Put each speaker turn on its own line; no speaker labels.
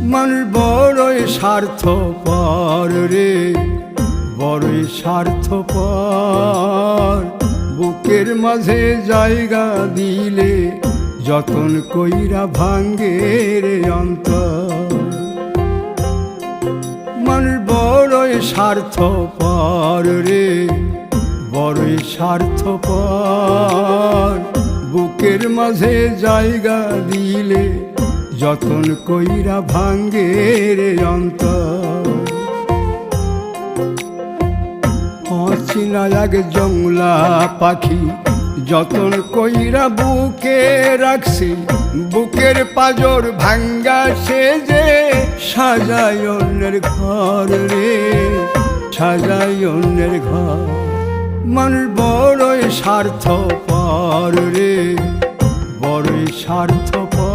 মানুষ বড়ই স্বার্থপর রে, বড়ই স্বার্থপর। বুকের মাঝে জায়গা দিলে যতন কইরা ভাঙ্গে রে অন্তর। মানুষ বড়ই স্বার্থপর রে, বড়ই স্বার্থপর। বুকের মাঝে জায়গা দিলে যতন কইরা ভাঙ্গে রে অন্তর। অচিনা এক জংলা পাখি যতন কইরা বুকে রাখছি, বুকের পাজর ভাঙ্গা সে যে সাজায় অন্যের ঘর রে, সাজায় অন্যের ঘর। মানুষ বড়ই স্বার্থপর রে, বড়ই স্বার্থপর।